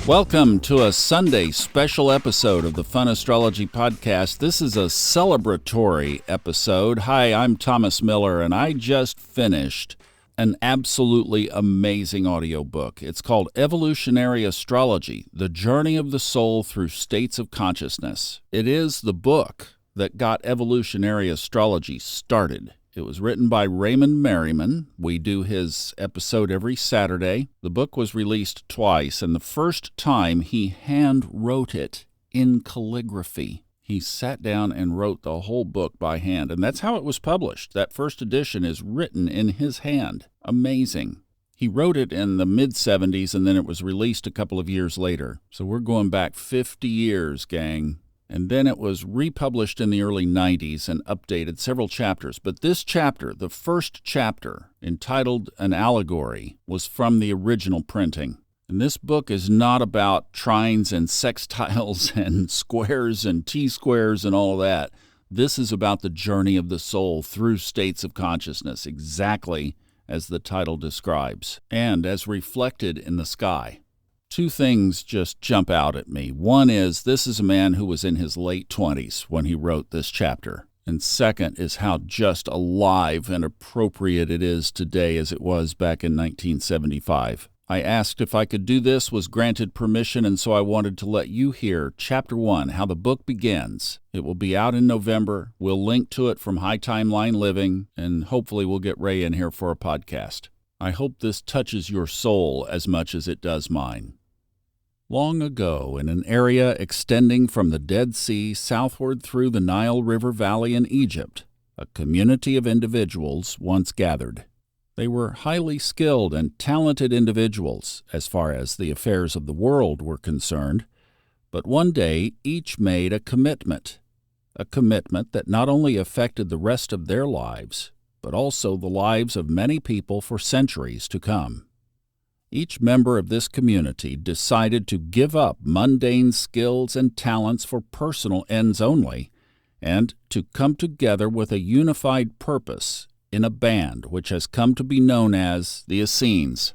Welcome to a Sunday special episode of the Fun Astrology Podcast. This is a celebratory episode. Hi, I'm Thomas Miller, and I just finished an absolutely amazing audiobook. It's called Evolutionary Astrology, The Journey of the Soul Through States of Consciousness. It is the book that got evolutionary astrology started. It was written by Merriman. We do his episode every Saturday. The book was released twice, and the first time he hand wrote it in calligraphy. He sat down and wrote the whole book by hand, and that's how it was published. That first edition is written in his hand. Amazing. He wrote it in the mid-'70s, and then it was released a couple of years later. So we're going back 50 years, gang. And then it was republished in the early 90s and updated several chapters. But this chapter, the first chapter, entitled An Allegory, was from the original printing. And this book is not about trines and sextiles and squares and T-squares and all of that. This is about the journey of the soul through states of consciousness, exactly as the title describes, and as reflected in the sky. Two things just jump out at me. One is this is a man who was in his late 20s when he wrote this chapter. And second is how just alive and appropriate it is today as it was back in 1975. I asked if I could do this, was granted permission, and so I wanted to let you hear Chapter 1, how the book begins. It will be out in November. We'll link to it from High Timeline Living, and hopefully we'll get Ray in here for a podcast. I hope this touches your soul as much as it does mine. Long ago, in an area extending from the Dead Sea southward through the Nile River Valley in Egypt, a community of individuals once gathered. They were highly skilled and talented individuals as far as the affairs of the world were concerned, but one day each made a commitment that not only affected the rest of their lives, but also the lives of many people for centuries to come. Each member of this community decided to give up mundane skills and talents for personal ends only, and to come together with a unified purpose in a band which has come to be known as the Essenes.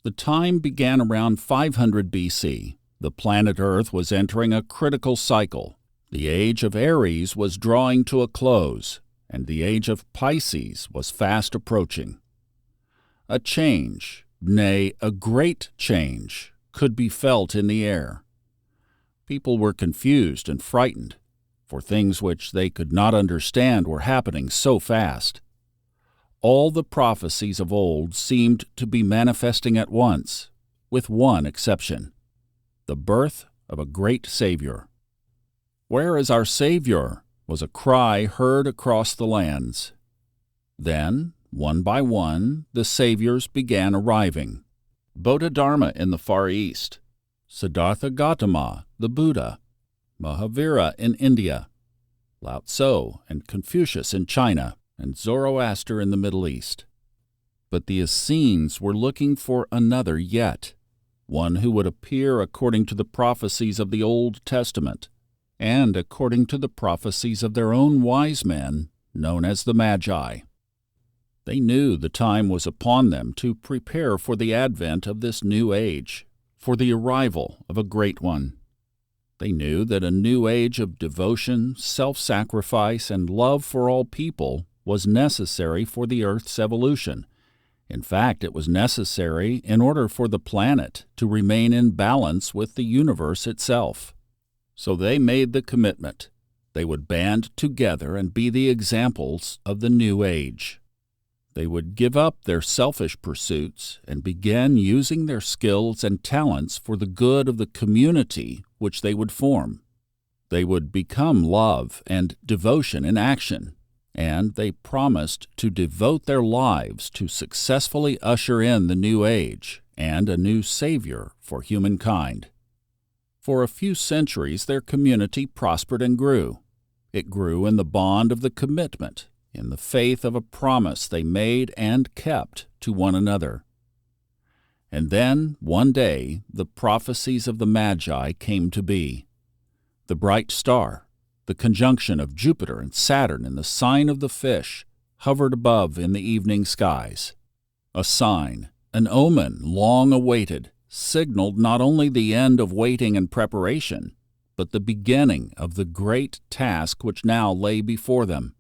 The time began around 500 BC. The planet Earth was entering a critical cycle. The age of Aries was drawing to a close, and the age of Pisces was fast approaching. A change, nay, a great change, could be felt in the air. People were confused and frightened, for things which they could not understand were happening so fast. All the prophecies of old seemed to be manifesting at once, with one exception: the birth of a great Savior. "Where is our Savior?" was a cry heard across the lands. Then, one by one, the saviors began arriving. Bodhidharma in the Far East, Siddhartha Gautama, the Buddha, Mahavira in India, Lao Tzu and Confucius in China, and Zoroaster in the Middle East. But the Essenes were looking for another yet, one who would appear according to the prophecies of the Old Testament, and according to the prophecies of their own wise men, known as the Magi. They knew the time was upon them to prepare for the advent of this new age, for the arrival of a great one. They knew that a new age of devotion, self-sacrifice, and love for all people was necessary for the Earth's evolution. In fact, it was necessary in order for the planet to remain in balance with the universe itself. So they made the commitment. They would band together and be the examples of the new age. They would give up their selfish pursuits and begin using their skills and talents for the good of the community which they would form. They would become love and devotion in action, and they promised to devote their lives to successfully usher in the new age and a new Savior for humankind. For a few centuries, their community prospered and grew. It grew in the bond of the commitment, in the faith of a promise they made and kept to one another. And then, one day, the prophecies of the Magi came to be. The bright star, the conjunction of Jupiter and Saturn in the sign of the fish, hovered above in the evening skies. A sign, an omen long awaited, signaled not only the end of waiting and preparation, but the beginning of the great task which now lay before them.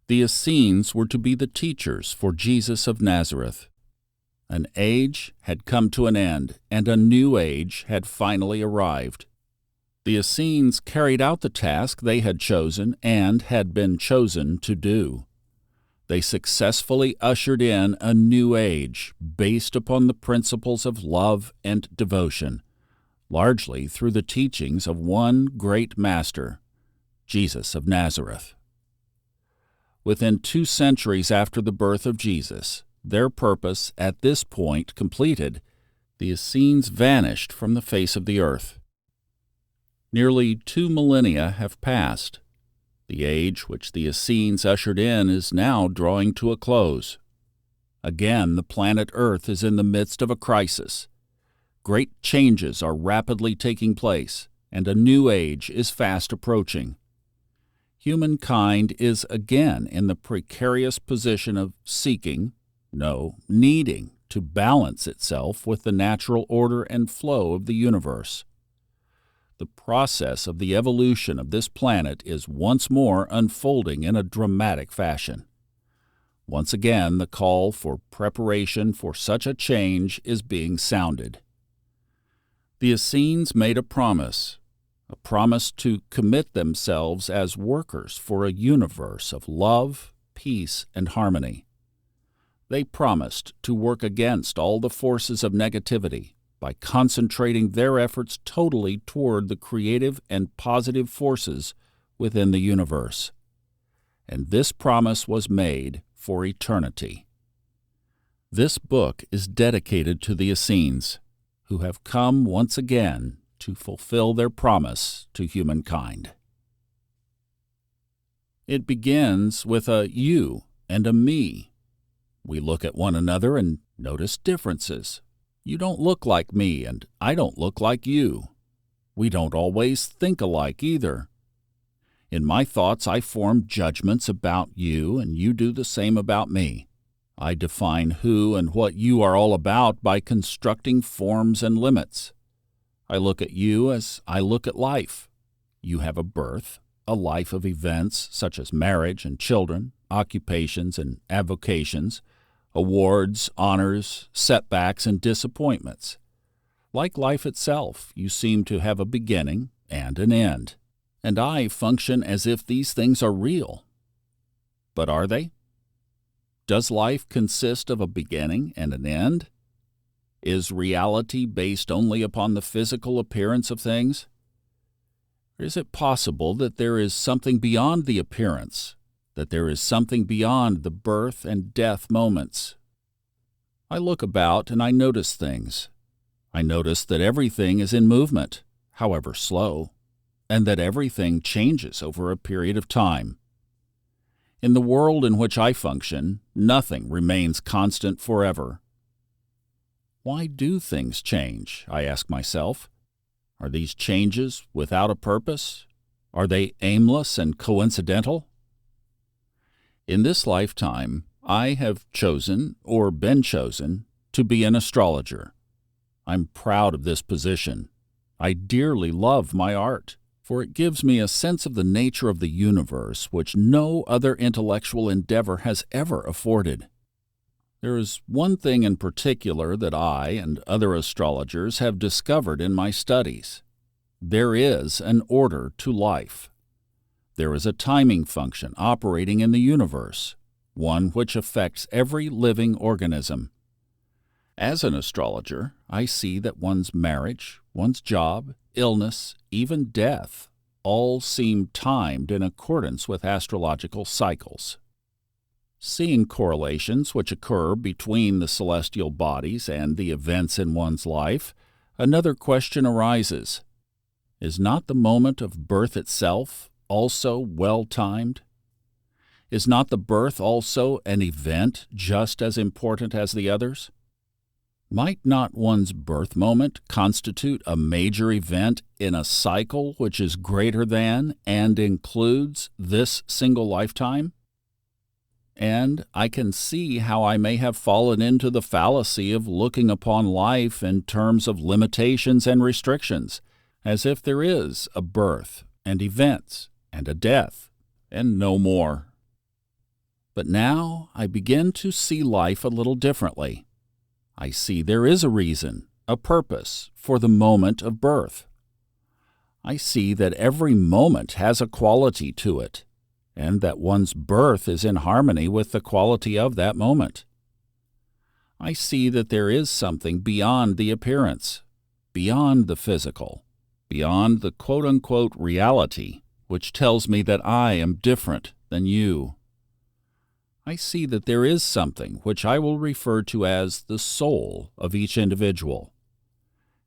The Essenes were to be the teachers for Jesus of Nazareth. An age had come to an end, and a new age had finally arrived. The Essenes carried out the task they had chosen and had been chosen to do. They successfully ushered in a new age based upon the principles of love and devotion, largely through the teachings of one great master, Jesus of Nazareth. Within 2 centuries after the birth of Jesus, their purpose at this point completed, the Essenes vanished from the face of the earth. Nearly 2 millennia have passed. The age which the Essenes ushered in is now drawing to a close. Again, the planet Earth is in the midst of a crisis. Great changes are rapidly taking place, and a new age is fast approaching. Humankind is again in the precarious position of needing to balance itself with the natural order and flow of the universe. The process of the evolution of this planet is once more unfolding in a dramatic fashion. Once again, the call for preparation for such a change is being sounded. The Essenes made a promise to commit themselves as workers for a universe of love, peace, and harmony. They promised to work against all the forces of negativity by concentrating their efforts totally toward the creative and positive forces within the universe. And this promise was made for eternity. This book is dedicated to the Essenes, who have come once again to fulfill their promise to humankind. It begins with a you and a me. We look at one another and notice differences. You don't look like me, and I don't look like you. We don't always think alike either. In my thoughts, I form judgments about you, and you do the same about me. I define who and what you are all about by constructing forms and limits. I look at you as I look at life. You have a birth, a life of events such as marriage and children, occupations and avocations, awards, honors, setbacks, and disappointments. Like life itself, you seem to have a beginning and an end, and I function as if these things are real. But are they? Does life consist of a beginning and an end? Is reality based only upon the physical appearance of things? Or is it possible that there is something beyond the appearance, that there is something beyond the birth and death moments? I look about and I notice things. I notice that everything is in movement, however slow, and that everything changes over a period of time. In the world in which I function, nothing remains constant forever. Why do things change, I ask myself? Are these changes without a purpose? Are they aimless and coincidental? In this lifetime, I have chosen, or been chosen, to be an astrologer. I'm proud of this position. I dearly love my art, for it gives me a sense of the nature of the universe which no other intellectual endeavor has ever afforded. There is one thing in particular that I and other astrologers have discovered in my studies. There is an order to life. There is a timing function operating in the universe, one which affects every living organism. As an astrologer, I see that one's marriage, one's job, illness, even death, all seem timed in accordance with astrological cycles. Seeing correlations which occur between the celestial bodies and the events in one's life, another question arises. Is not the moment of birth itself also well-timed? Is not the birth also an event just as important as the others? Might not one's birth moment constitute a major event in a cycle which is greater than and includes this single lifetime? And I can see how I may have fallen into the fallacy of looking upon life in terms of limitations and restrictions, as if there is a birth and events and a death, and no more. But now I begin to see life a little differently. I see there is a reason, a purpose for the moment of birth. I see that every moment has a quality to it, and that one's birth is in harmony with the quality of that moment. I see that there is something beyond the appearance, beyond the physical, beyond the quote-unquote reality, which tells me that I am different than you. I see that there is something which I will refer to as the soul of each individual.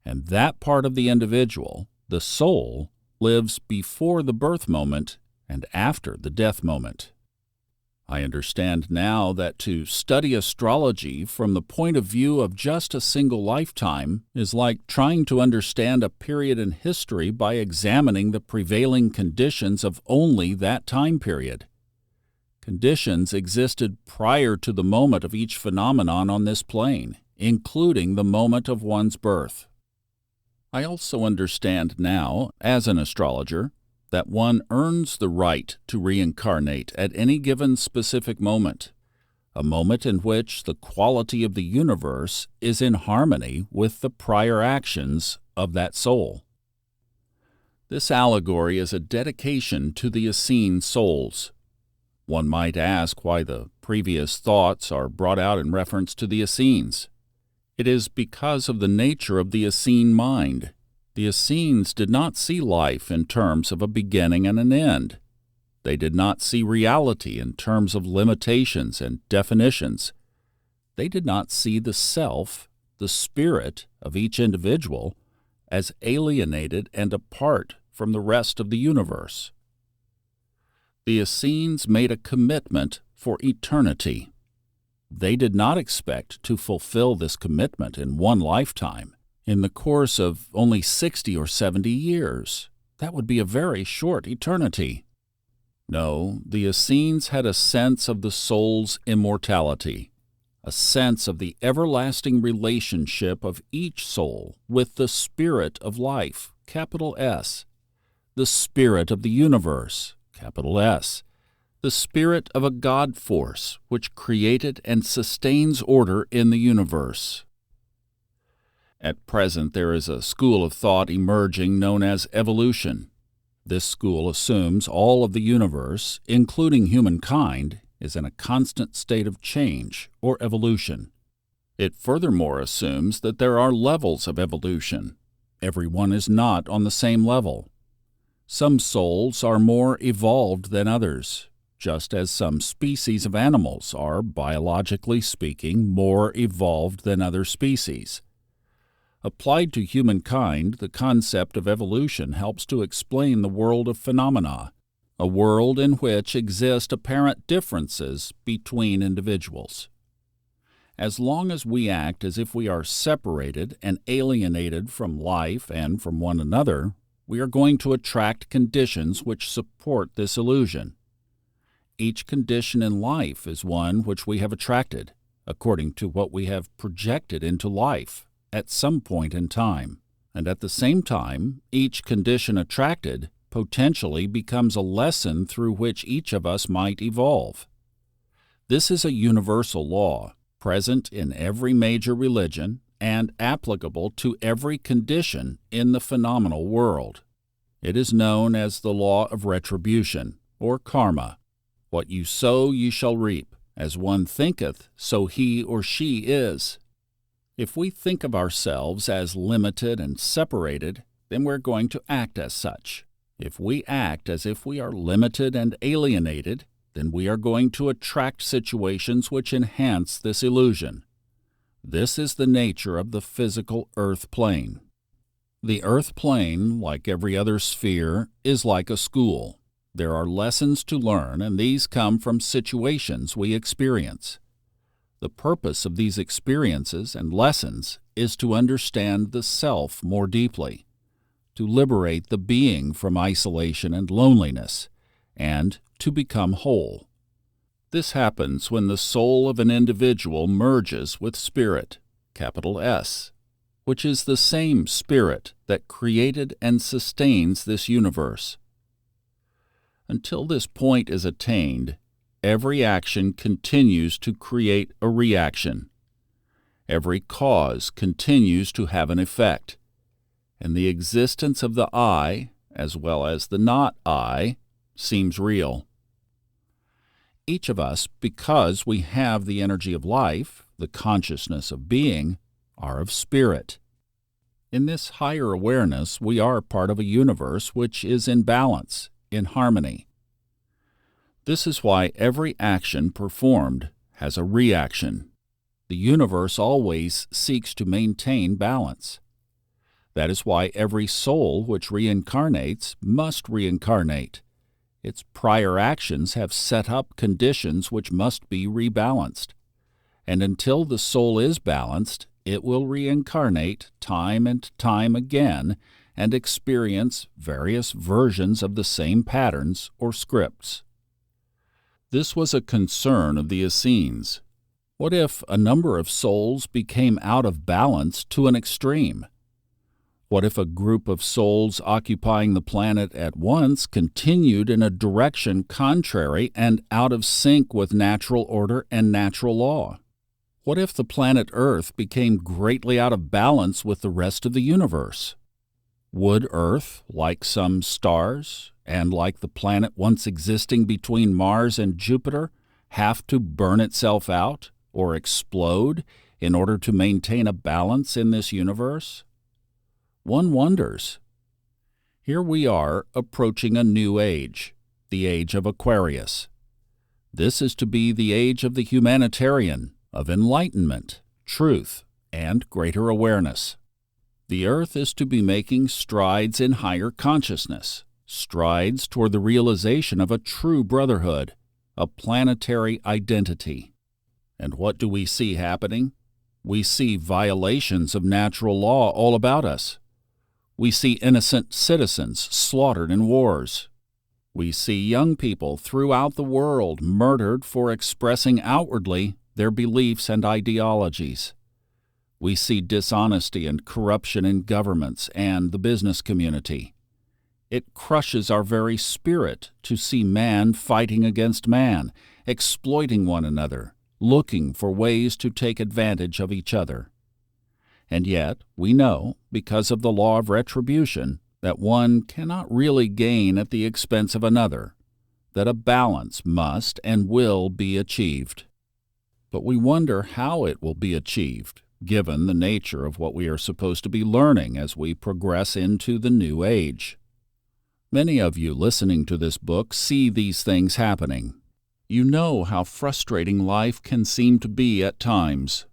And that part of the individual, the soul, lives before the birth moment and after the death moment. I understand now that to study astrology from the point of view of just a single lifetime is like trying to understand a period in history by examining the prevailing conditions of only that time period. Conditions existed prior to the moment of each phenomenon on this plane, including the moment of one's birth. I also understand now, as an astrologer, that one earns the right to reincarnate at any given specific moment, a moment in which the quality of the universe is in harmony with the prior actions of that soul. This allegory is a dedication to the Essene souls. One might ask why the previous thoughts are brought out in reference to the Essenes. It is because of the nature of the Essene mind. The Essenes did not see life in terms of a beginning and an end. They did not see reality in terms of limitations and definitions. They did not see the self, the spirit of each individual, as alienated and apart from the rest of the universe. The Essenes made a commitment for eternity. They did not expect to fulfill this commitment in one lifetime, in the course of only 60 or 70 years. That would be a very short eternity. No, the Essenes had a sense of the soul's immortality, a sense of the everlasting relationship of each soul with the spirit of life, capital S, the spirit of the universe, capital S, the spirit of a God force which created and sustains order in the universe. At present, there is a school of thought emerging known as evolution. This school assumes all of the universe, including humankind, is in a constant state of change or evolution. It furthermore assumes that there are levels of evolution. Everyone is not on the same level. Some souls are more evolved than others, just as some species of animals are, biologically speaking, more evolved than other species. Applied to humankind, the concept of evolution helps to explain the world of phenomena, a world in which exist apparent differences between individuals. As long as we act as if we are separated and alienated from life and from one another, we are going to attract conditions which support this illusion. Each condition in life is one which we have attracted, according to what we have projected into life at some point in time, and at the same time, each condition attracted potentially becomes a lesson through which each of us might evolve. This is a universal law, present in every major religion and applicable to every condition in the phenomenal world. It is known as the law of retribution, or karma. What you sow you shall reap. As one thinketh, so he or she is. If we think of ourselves as limited and separated, then we're going to act as such. If we act as if we are limited and alienated, then we are going to attract situations which enhance this illusion. This is the nature of the physical earth plane. The earth plane, like every other sphere, is like a school. There are lessons to learn, and these come from situations we experience. The purpose of these experiences and lessons is to understand the self more deeply, to liberate the being from isolation and loneliness, and to become whole. This happens when the soul of an individual merges with spirit, capital S, which is the same spirit that created and sustains this universe. Until this point is attained, every action continues to create a reaction. Every cause continues to have an effect, and the existence of the I, as well as the not I, seems real. Each of us, because we have the energy of life, the consciousness of being, are of spirit. In this higher awareness, we are part of a universe which is in balance, in harmony. This is why every action performed has a reaction. The universe always seeks to maintain balance. That is why every soul which reincarnates must reincarnate. Its prior actions have set up conditions which must be rebalanced. And until the soul is balanced, it will reincarnate time and time again and experience various versions of the same patterns or scripts. This was a concern of the Essenes. What if a number of souls became out of balance to an extreme? What if a group of souls occupying the planet at once continued in a direction contrary and out of sync with natural order and natural law? What if the planet Earth became greatly out of balance with the rest of the universe? Would Earth, like some stars, and like the planet once existing between Mars and Jupiter, have to burn itself out or explode in order to maintain a balance in this universe? One wonders. Here we are approaching a new age, the age of Aquarius. This is to be the age of the humanitarian, of enlightenment, truth, and greater awareness. The Earth is to be making strides in higher consciousness, strides toward the realization of a true brotherhood, a planetary identity. And what do we see happening? We see violations of natural law all about us. We see innocent citizens slaughtered in wars. We see young people throughout the world murdered for expressing outwardly their beliefs and ideologies. We see dishonesty and corruption in governments and the business community. It crushes our very spirit to see man fighting against man, exploiting one another, looking for ways to take advantage of each other. And yet, we know, because of the law of retribution, that one cannot really gain at the expense of another, that a balance must and will be achieved. But we wonder how it will be achieved, given the nature of what we are supposed to be learning as we progress into the new age. Many of you listening to this book see these things happening. You know how frustrating life can seem to be at times.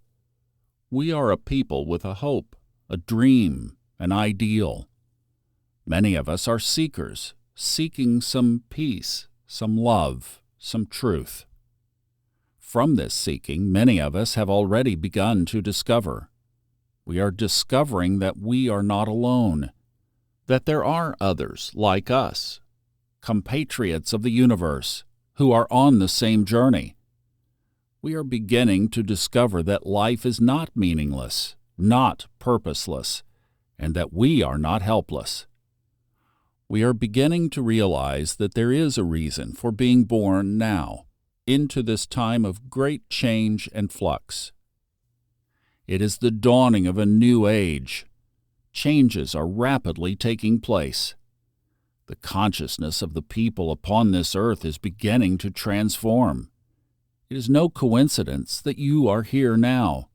We are a people with a hope, a dream, an ideal. Many of us are seekers, seeking some peace, some love, some truth. From this seeking, many of us have already begun to discover. We are discovering that we are not alone, that there are others like us, compatriots of the universe, who are on the same journey. We are beginning to discover that life is not meaningless, not purposeless, and that we are not helpless. We are beginning to realize that there is a reason for being born now, into this time of great change and flux. It is the dawning of a new age. Changes are rapidly taking place. The consciousness of the people upon this earth is beginning to transform. It is no coincidence that you are here now.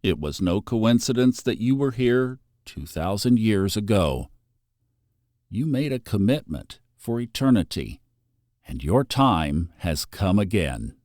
It was no coincidence that you were here 2,000 years ago. You made a commitment for eternity, and your time has come again.